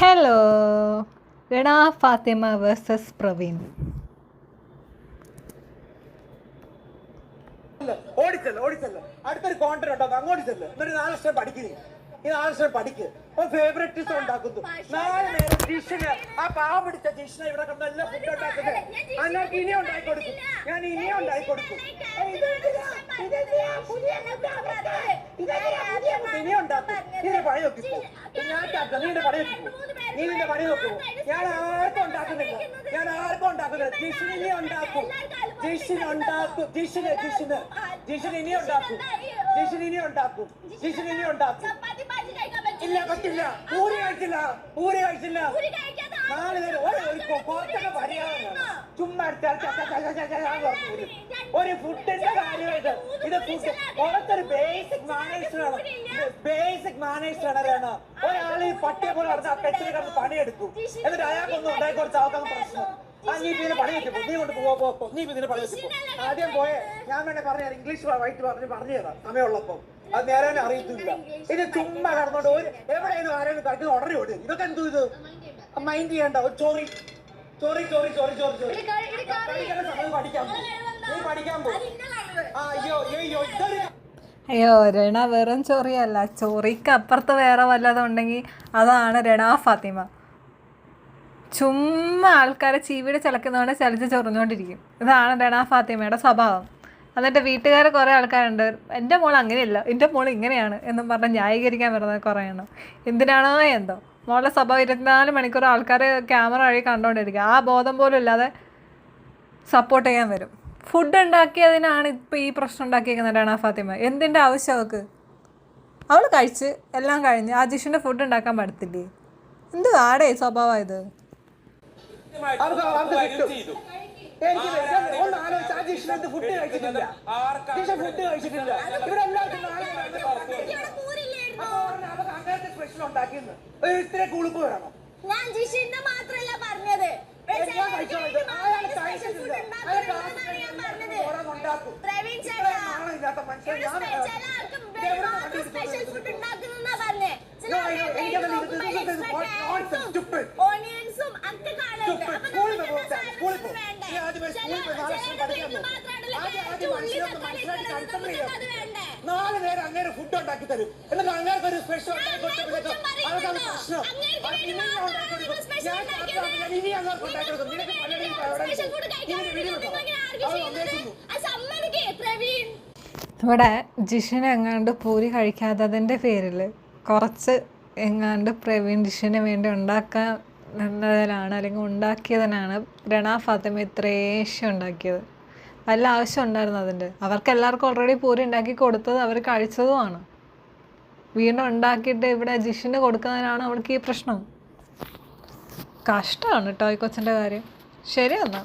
Hello, Rena Fathima versus Praveen. ഓടിച്ചല്ലോ അടുത്തൊരു കോൺട്രാ ഉണ്ടാകും, അങ്ങോട്ട് ചെല്ല്. എന്നിട്ട് 4 വർഷം പഠിക്കുന്നു. ഈ 4 വർഷം പഠിക്ക്. ഫേവറേറ്റിസം ഉണ്ടാക്കുന്നു. 4 നേരം ജിഷിന്, ആ പാവ പിടിച്ച ജിഷിനെ ഇവിടെ കണ്ട നല്ല ഫുഡ് ഉണ്ടാക്കുന്നത്. അതിനകത്ത് ഇനിയും ഉണ്ടാക്കി കൊടുക്കും. ഞാൻ ഇനിയും ഉണ്ടാക്കി കൊടുക്കും. ഇനിയും ഉണ്ടാക്കും. നീന്റെ പണി നോക്കിപ്പോ. ഞാൻ നീന്റെ പണി നോക്കിപ്പോ. നീ നിന്റെ പണി നോക്കുമോ? ഞാൻ ആർക്കും ഉണ്ടാക്കുന്നില്ല. ജിഷിന് ഇനി ഉണ്ടാക്കും. ജിഷിന് ഇനി ഉണ്ടാക്കും. ഇല്ല, പറ്റില്ല. പൂരി കഴിച്ചില്ല. 4 നേരം കുറച്ചൊക്കെ മര്യാദ. ചുമ്മാ ഒരു ഫുഡിന്റെ കാര്യമായിട്ട് ഇത് ഫുഡ് പുറത്തൊരു ബേസിക് മാനേഴ്സാണ്. ഒരാൾ ഈ പട്ടിയെ പോലെ നടന്ന പെട്ടിനെ കിടന്ന് പണിയെടുക്കും. എന്നിട്ട് അയാൾക്കൊന്നും ഉണ്ടാക്കി കൊടുത്ത ആൾക്കാർക്ക് പ്രശ്നം. നീ ഇതിന് പണി വെച്ചപ്പോ നീ കൊണ്ട് പോ. നീ ഇതിന് പണി വെച്ചപ്പോ ആദ്യം പോയെ ഞാൻ വേണേ പറഞ്ഞാൽ ഇംഗ്ലീഷ് വൈറ്റ് പറഞ്ഞു തരാം സമയമുള്ളപ്പോ. അത് നേരെ അറിയത്തില്ല. ഇത് ചുമ്മാ കടന്നോണ്ട് എവിടെയാലും ആരെങ്കിലും കളിക്കുന്ന ഉടനെ ഓടി. ഇതൊക്കെ എന്തോ ഇത് മൈൻഡ് ചെയ്യണ്ട. ഒരു ചോറി പഠിക്കാൻ പോ. അയ്യോ, രണ വെറും ചൊറിയല്ല, ചൊറിക്ക് അപ്പുറത്ത് വേറെ വല്ലതും ഉണ്ടെങ്കിൽ അതാണ് രണ ഫാത്തിമ. ചുമ്മാ ആൾക്കാരെ ചീവിട് ചിലക്കുന്നതുകൊണ്ട് ചലിച്ച് ചൊറിഞ്ഞുകൊണ്ടിരിക്കും. ഇതാണ് രണ ഫാത്തിമയുടെ സ്വഭാവം. എന്നിട്ട് വീട്ടുകാർ കുറേ ആൾക്കാരുണ്ട്, എൻ്റെ മോൾ അങ്ങനെയല്ല, എൻ്റെ മോൾ ഇങ്ങനെയാണ് എന്നും പറഞ്ഞ് ന്യായീകരിക്കാൻ വരുന്നത് കുറേ എണ്ണം. എന്തിനാണോ എന്തോ മോളുടെ സ്വഭാവം 24 മണിക്കൂർ ആൾക്കാർ ക്യാമറ വഴി കണ്ടുകൊണ്ടിരിക്കുക. ആ ബോധം പോലും ഇല്ലാതെ സപ്പോർട്ട് ചെയ്യാൻ വരും. ഫുഡ് ഉണ്ടാക്കിയതിനാണ് ഇപ്പോൾ ഈ പ്രശ്നം ഉണ്ടാക്കിയിരിക്കുന്നത് രണ ഫാത്തിമ. എന്തിൻ്റെ ആവശ്യം അവൾക്ക്? അവൾ കഴിച്ച് എല്ലാം കഴിഞ്ഞ് ആ ജിഷിൻ്റെ ഫുഡ് ഉണ്ടാക്കാൻ പറ്റത്തില്ലേ? എന്ത് ആടേ സ്വഭാവം ഇത്? ഫുഡ് കഴിച്ചിട്ടില്ല. ഇവിടെ സ്പെഷ്യൽ ഉണ്ടാക്കിയെന്ന് ഇത്ര കുളിപ്പ് വേണം. ഞാൻ ജിഷിന്റെ മാത്രല്ല പറഞ്ഞത്, ഓണിയൻസും ഒക്കെ കാണുന്നുണ്ട്. 4 നേരം അങ്ങനെ ഫുഡ് ഉണ്ടാക്കി തരും. എന്നിട്ട് അങ്ങനെ ഒരു സ്പെഷ്യൽ ഇവിടെ ജിഷിന് എങ്ങാണ്ട് പൂരി കഴിക്കാത്തതിൻ്റെ പേരിൽ കുറച്ച് എങ്ങാണ്ട് പ്രവീൺ ജിഷിന് വേണ്ടി ഉണ്ടാക്കാനാണ് അല്ലെങ്കിൽ ഉണ്ടാക്കിയതിനാണ് രണ ഫാത്തിമ ഇത്രേശ്യം ഉണ്ടാക്കിയത്. വല്ല ആവശ്യം ഉണ്ടായിരുന്നു അതിൻ്റെ? അവർക്ക് എല്ലാവർക്കും ഓൾറെഡി പൂരി ഉണ്ടാക്കി കൊടുത്തത് അവർ കഴിച്ചതുമാണ്. വീണ്ടും ഉണ്ടാക്കിയിട്ട് ഇവിടെ ജിഷിന് കൊടുക്കുന്നതിനാണ് അവൾക്ക് ഈ പ്രശ്നം. കഷ്ടമാണ് കേട്ടോ ഈ കൊച്ചിൻ്റെ കാര്യം. ശരി എന്നാ.